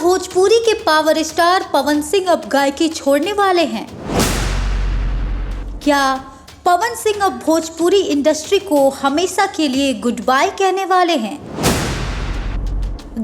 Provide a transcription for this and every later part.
भोजपुरी के power star Pawan Singh अब गायकी छोड़ने वाले हैं? क्या पवन सिंह अब भोजपुरी इंडस्ट्री को हमेशा के लिए गुड बाय कहने वाले हैं?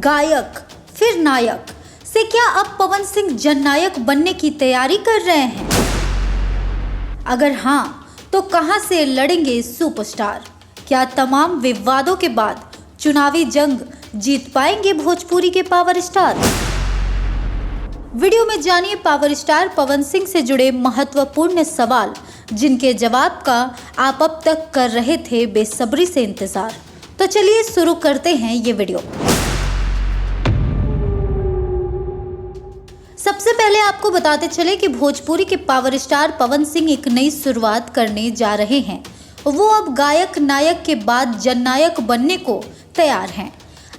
गायक फिर नायक से क्या अब पवन सिंह जननायक बनने की तैयारी कर रहे हैं? अगर हाँ, तो कहां से लड़ेंगे सुपरस्टार? क्या तमाम विवादों के बाद चुनावी जंग जीत पाएंगे भोजपुरी के पावर स्टार? वीडियो में जानिए पावर स्टार पवन सिंह से जुड़े महत्वपूर्ण सवाल, जिनके जवाब का आप अब तक कर रहे थे बेसब्री से इंतजार। तो चलिए शुरू करते हैं ये वीडियो। सबसे पहले आपको बताते चले कि भोजपुरी के पावर स्टार पवन सिंह एक नई शुरुआत करने जा रहे हैं। वो अब गायक नायक के बाद जननायक बनने को तैयार हैं।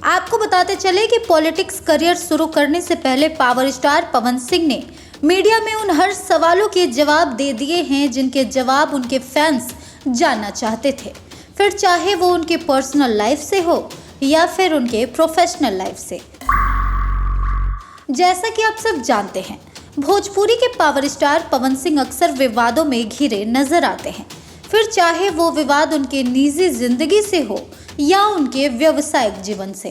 आपको बताते चले कि पॉलिटिक्स करियर शुरू करने से पहले पावर स्टार पवन सिंह ने मीडिया में उन हर सवालों के जवाब दे दिए हैं जिनके जवाब उनके फैंस जानना चाहते थे, फिर चाहे वो उनके पर्सनल लाइफ से हो या फिर उनके प्रोफेशनल लाइफ से। जैसा कि आप सब जानते हैं, भोजपुरी के पावर स्टार पवन सिंह अक्सर विवादों में घिरे नजर आते हैं, फिर चाहे वो विवाद उनके निजी जिंदगी से हो या उनके व्यवसायिक जीवन से।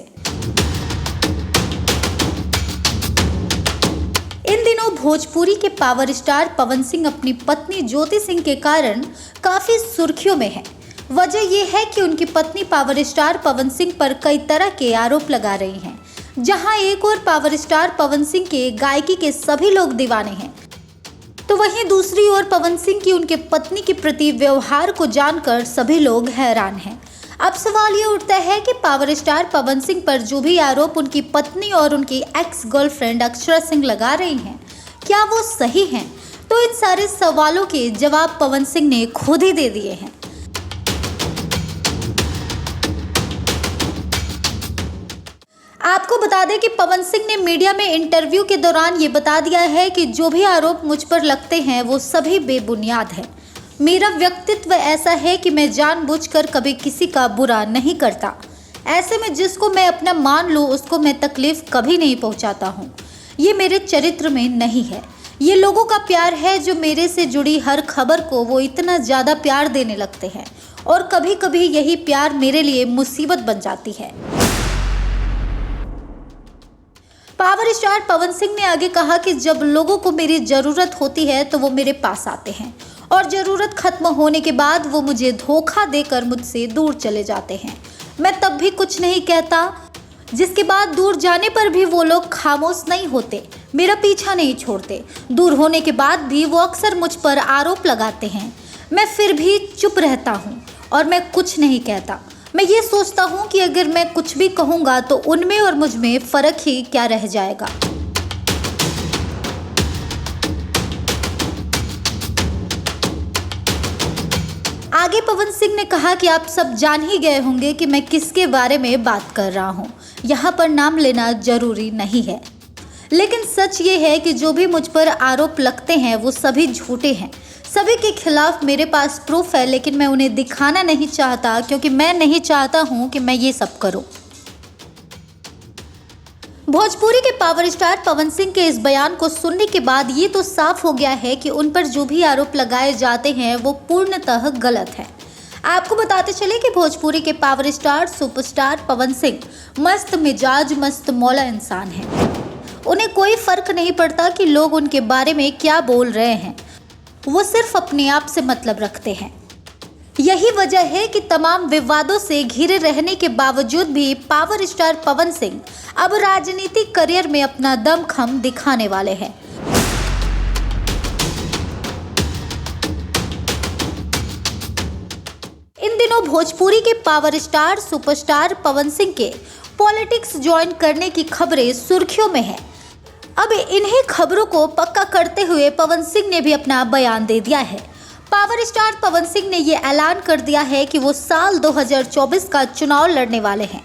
इन दिनों भोजपुरी के पावर स्टार पवन सिंह अपनी पत्नी ज्योति सिंह के कारण काफी सुर्खियों में हैं। वजह यह है कि उनकी पत्नी पावर स्टार पवन सिंह पर कई तरह के आरोप लगा रही हैं। जहां एक और पावर स्टार पवन सिंह के गायकी के सभी लोग दीवाने हैं, तो वहीं दूसरी ओर पवन सिंह की उनके पत्नी के प्रति व्यवहार को जानकर सभी लोग हैरान हैं। अब सवाल ये उठता है कि पावर स्टार पवन सिंह पर जो भी आरोप उनकी पत्नी और उनकी एक्स गर्लफ्रेंड अक्षरा सिंह लगा रही हैं, क्या वो सही हैं? तो इन सारे सवालों के जवाब पवन सिंह ने खुद ही दे दिए हैं। आपको बता दें कि पवन सिंह ने मीडिया में इंटरव्यू के दौरान ये बता दिया है कि जो भी आरोप मुझ पर लगते हैं वो सभी बेबुनियाद हैं। मेरा व्यक्तित्व ऐसा है कि मैं जानबूझकर कभी किसी का बुरा नहीं करता। ऐसे में जिसको मैं अपना मान लूँ उसको मैं तकलीफ कभी नहीं पहुँचाता हूँ। ये मेरे चरित्र में नहीं है। ये लोगों का प्यार है जो मेरे से जुड़ी हर खबर को वो इतना ज़्यादा प्यार देने लगते हैं, और कभी कभी यही प्यार मेरे लिए मुसीबत बन जाती है। पावर स्टार पवन सिंह ने आगे कहा कि जब लोगों को मेरी ज़रूरत होती है तो वो मेरे पास आते हैं, और ज़रूरत खत्म होने के बाद वो मुझे धोखा देकर मुझसे दूर चले जाते हैं। मैं तब भी कुछ नहीं कहता, जिसके बाद दूर जाने पर भी वो लोग खामोश नहीं होते, मेरा पीछा नहीं छोड़ते। दूर होने के बाद भी वो अक्सर मुझ पर आरोप लगाते हैं। मैं फिर भी चुप रहता हूँ और मैं कुछ नहीं कहता। मैं ये सोचता हूँ कि अगर मैं कुछ भी कहूँगा तो उनमें और मुझ में फ़र्क ही क्या रह जाएगा। आगे पवन सिंह ने कहा कि आप सब जान ही गए होंगे कि मैं किसके बारे में बात कर रहा हूँ। यहाँ पर नाम लेना जरूरी नहीं है, लेकिन सच ये है कि जो भी मुझ पर आरोप लगते हैं वो सभी झूठे हैं। सभी के खिलाफ मेरे पास प्रूफ है, लेकिन मैं उन्हें दिखाना नहीं चाहता क्योंकि मैं नहीं चाहता हूँ कि मैं ये सब करूँ। भोजपुरी के पावर स्टार पवन सिंह के इस बयान को सुनने के बाद ये तो साफ हो गया है कि उन पर जो भी आरोप लगाए जाते हैं वो पूर्णतः गलत है। आपको बताते चले कि भोजपुरी के power star superstar Pawan Singh मस्त मिजाज मस्त मौला इंसान है। उन्हें कोई फर्क नहीं पड़ता कि लोग उनके बारे में क्या बोल रहे हैं, वो सिर्फ अपने आप से मतलब रखते हैं। यही वजह है कि तमाम विवादों से घिरे रहने के बावजूद भी पावर स्टार पवन सिंह अब राजनीतिक करियर में अपना दमखम दिखाने वाले हैं। इन दिनों भोजपुरी के power star superstar Pawan Singh के पॉलिटिक्स ज्वाइन करने की खबरें सुर्खियों में हैं। अब इन्हीं खबरों को पक्का करते हुए पवन सिंह ने भी अपना बयान दे दिया है। पावर स्टार पवन सिंह ने ये ऐलान कर दिया है कि वो साल 2024 का चुनाव लड़ने वाले हैं।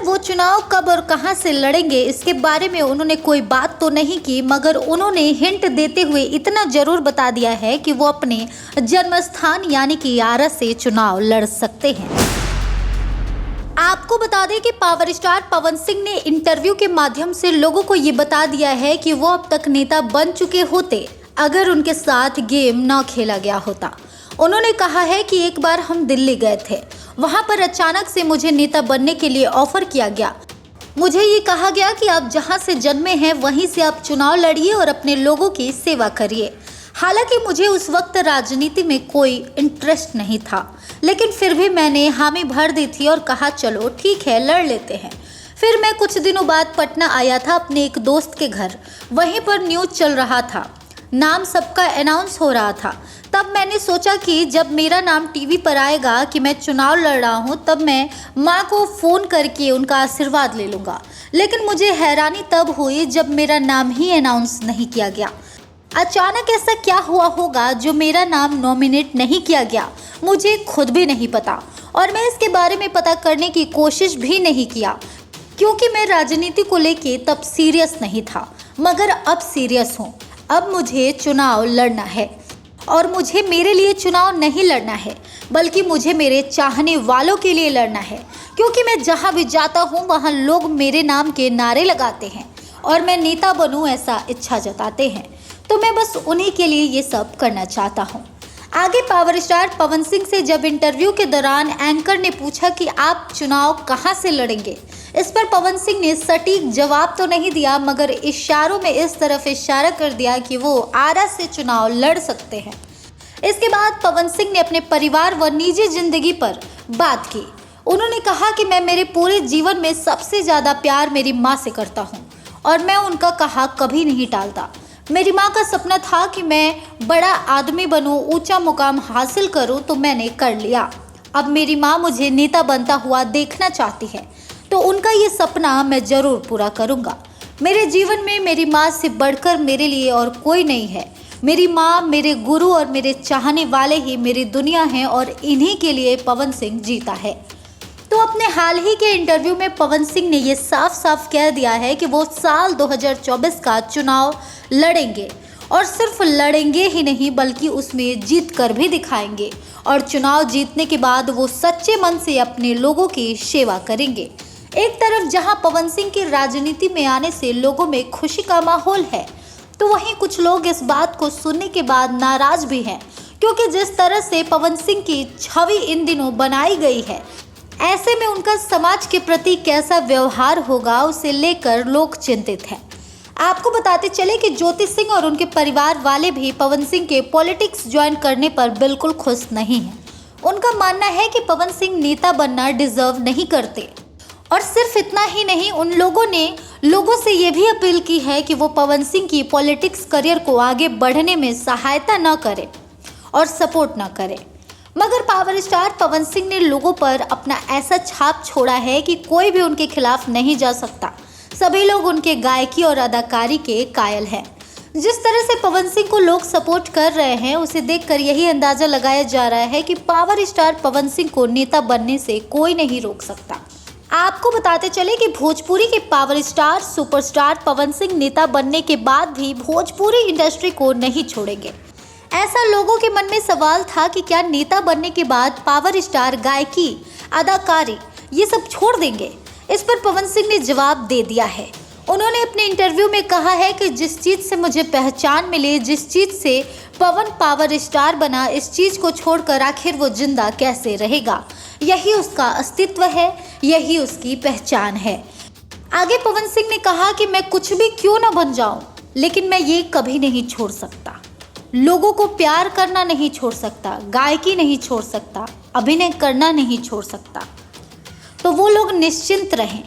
वो चुनाव कब और कहां से लड़ेंगे इसके बारे में उन्होंने कोई बात तो नहीं की, मगर उन्होंने हिंट देते हुए इतना जरूर बता दिया है कि वो अपने जन्म स्थान यानी कि आरा से चुनाव लड़ सकते हैं। आपको बता दें कि पावर स्टार पवन सिंह ने इंटरव्यू के माध्यम से लोगों को ये बता दिया है कि वो अब तक नेता बन चुके होते अगर उनके साथ गेम न खेला गया होता। उन्होंने कहा है कि एक बार हम दिल्ली गए थे, वहां पर अचानक से मुझे नेता बनने के लिए ऑफर किया गया। मुझे ये कहा गया कि आप जहां से जन्मे हैं वहीं से आप चुनाव लड़िए और अपने लोगों की सेवा करिए। हालांकि मुझे उस वक्त राजनीति में कोई इंटरेस्ट नहीं था, लेकिन फिर भी मैंने हामी भर दी थी और कहा चलो ठीक है लड़ लेते हैं। फिर मैं कुछ दिनों बाद पटना आया था अपने एक दोस्त के घर। वहीं पर न्यूज़ चल रहा था, नाम सबका अनाउंस हो रहा था। तब मैंने सोचा कि जब मेरा नाम टीवी पर आएगा कि मैं चुनाव लड़ रहा हूं, तब मैं मां को फ़ोन करके उनका आशीर्वाद ले लूँगा। लेकिन मुझे हैरानी तब हुई जब मेरा नाम ही अनाउंस नहीं किया गया। अचानक ऐसा क्या हुआ होगा जो मेरा नाम नॉमिनेट नहीं किया गया, मुझे खुद भी नहीं पता और मैं इसके बारे में पता करने की कोशिश भी नहीं किया, क्योंकि मैं राजनीति को लेके तब सीरियस नहीं था। मगर अब सीरियस हूँ। अब मुझे चुनाव लड़ना है और मुझे मेरे लिए चुनाव नहीं लड़ना है, बल्कि मुझे मेरे चाहने वालों के लिए लड़ना है, क्योंकि मैं जहाँ भी जाता हूँ वहाँ लोग मेरे नाम के नारे लगाते हैं और मैं नेता बनूँ ऐसा इच्छा जताते हैं। तो मैं बस उन्हीं के लिए ये सब करना चाहता हूँ। आगे पावर स्टार पवन सिंह से जब इंटरव्यू के दौरान एंकर ने पूछा कि आप चुनाव कहाँ से लड़ेंगे, इस पर पवन सिंह ने सटीक जवाब तो नहीं दिया, मगर इशारों में इस तरफ इशारा कर दिया कि वो आरा से चुनाव लड़ सकते हैं। इसके बाद पवन सिंह ने अपने परिवार व निजी जिंदगी पर बात की। उन्होंने कहा कि मैं मेरे पूरे जीवन में सबसे ज़्यादा प्यार मेरी माँ से करता हूँ और मैं उनका कहा कभी नहीं टालता। मेरी माँ का सपना था कि मैं बड़ा आदमी बनूं, ऊंचा मुकाम हासिल करूं, तो मैंने कर लिया। अब मेरी माँ मुझे नेता बनता हुआ देखना चाहती है, तो उनका ये सपना मैं ज़रूर पूरा करूंगा। मेरे जीवन में मेरी माँ से बढ़कर मेरे लिए और कोई नहीं है। मेरी माँ, मेरे गुरु और मेरे चाहने वाले ही मेरी दुनिया हैं और इन्हीं के लिए पवन सिंह जीता है। तो अपने हाल ही के इंटरव्यू में पवन सिंह ने ये साफ साफ कह दिया है कि वो साल 2024 का चुनाव लड़ेंगे और सिर्फ लड़ेंगे ही नहीं बल्कि उसमें जीत कर भी दिखाएंगे और चुनाव जीतने के बाद वो सच्चे मन से अपने लोगों की सेवा करेंगे। एक तरफ जहां पवन सिंह की राजनीति में आने से लोगों में खुशी का माहौल है, तो वहीं कुछ लोग इस बात को सुनने के बाद नाराज भी हैं, क्योंकि जिस तरह से पवन सिंह की छवि इन दिनों बनाई गई है, ऐसे में उनका समाज के प्रति कैसा व्यवहार होगा उसे लेकर लोग चिंतित हैं। आपको बताते चले कि ज्योति सिंह और उनके परिवार वाले भी पवन सिंह के पॉलिटिक्स ज्वाइन करने पर बिल्कुल खुश नहीं हैं। उनका मानना है कि पवन सिंह नेता बनना डिजर्व नहीं करते और सिर्फ इतना ही नहीं, उन लोगों ने लोगों से ये भी अपील की है कि वो पवन सिंह की पॉलिटिक्स करियर को आगे बढ़ने में सहायता न करें और सपोर्ट न करें। मगर पावर स्टार पवन सिंह ने लोगों पर अपना ऐसा छाप छोड़ा है कि कोई भी उनके खिलाफ नहीं जा सकता। सभी लोग उनके गायकी और अदाकारी के कायल हैं। जिस तरह से पवन सिंह को लोग सपोर्ट कर रहे हैं, उसे देखकर यही अंदाजा लगाया जा रहा है कि पावर स्टार पवन सिंह को नेता बनने से कोई नहीं रोक सकता। आपको बताते चले कि भोजपुरी के power star superstar Pawan Singh नेता बनने के बाद भी भोजपुरी इंडस्ट्री को नहीं छोड़ेंगे। ऐसा लोगों के मन में सवाल था कि क्या नेता बनने के बाद पावर स्टार गायकी, अदाकारी ये सब छोड़ देंगे। इस पर पवन सिंह ने जवाब दे दिया है। उन्होंने अपने इंटरव्यू में कहा है कि जिस चीज़ से मुझे पहचान मिली, जिस चीज़ से पवन पावर स्टार बना, इस चीज़ को छोड़कर आखिर वो जिंदा कैसे रहेगा। यही उसका अस्तित्व है, यही उसकी पहचान है। आगे पवन सिंह ने कहा कि मैं कुछ भी क्यों न बन जाऊं, लेकिन मैं ये कभी नहीं छोड़ सकता। लोगों को प्यार करना नहीं छोड़ सकता, गायकी नहीं छोड़ सकता, अभिनय करना नहीं छोड़ सकता। तो वो लोग निश्चिंत रहें।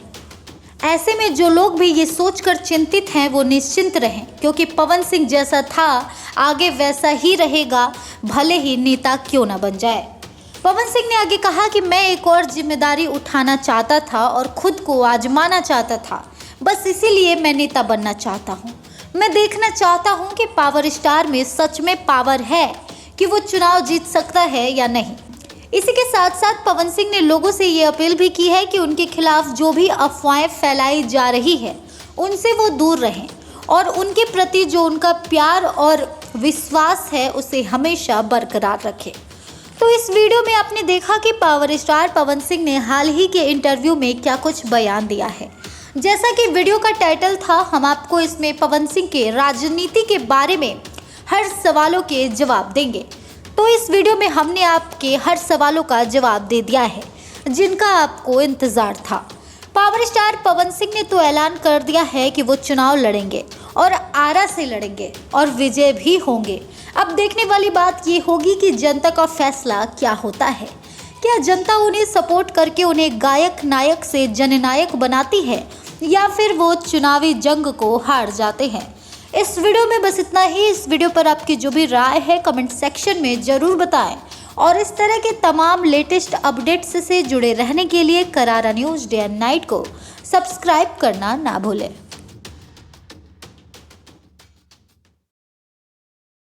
ऐसे में जो लोग भी ये सोचकर चिंतित हैं वो निश्चिंत रहें, क्योंकि पवन सिंह जैसा था आगे वैसा ही रहेगा, भले ही नेता क्यों न बन जाए। पवन सिंह ने आगे कहा कि मैं एक और जिम्मेदारी उठाना चाहता था और खुद को आजमाना चाहता था, बस इसीलिए मैं नेता बनना चाहता हूँ। मैं देखना चाहता हूँ कि पावर स्टार में सच में पावर है कि वो चुनाव जीत सकता है या नहीं। इसी के साथ साथ पवन सिंह ने लोगों से ये अपील भी की है कि उनके खिलाफ जो भी अफवाहें फैलाई जा रही है उनसे वो दूर रहें और उनके प्रति जो उनका प्यार और विश्वास है उसे हमेशा बरकरार रखें। तो इस वीडियो में आपने देखा कि पावर स्टार पवन सिंह ने हाल ही के इंटरव्यू में क्या कुछ बयान दिया है। जैसा कि वीडियो का टाइटल था, हम आपको इसमें पवन सिंह के राजनीति के बारे में हर सवालों के जवाब देंगे। तो इस वीडियो में हमने आपके हर सवालों का जवाब दे दिया है जिनका आपको इंतजार था। पावर स्टार पवन सिंह ने तो ऐलान कर दिया है कि वो चुनाव लड़ेंगे और आरा से लड़ेंगे और विजय भी होंगे। अब देखने वाली बात ये होगी कि जनता का फैसला क्या होता है। क्या जनता उन्हें सपोर्ट करके उन्हें गायक नायक से जननायक बनाती है या फिर वो चुनावी जंग को हार जाते हैं। इस वीडियो में बस इतना ही। इस वीडियो पर आपकी जो भी राय है कमेंट सेक्शन में ज़रूर बताएं और इस तरह के तमाम लेटेस्ट अपडेट्स से जुड़े रहने के लिए करारा न्यूज़ डे एंड नाइट को सब्सक्राइब करना ना भूलें।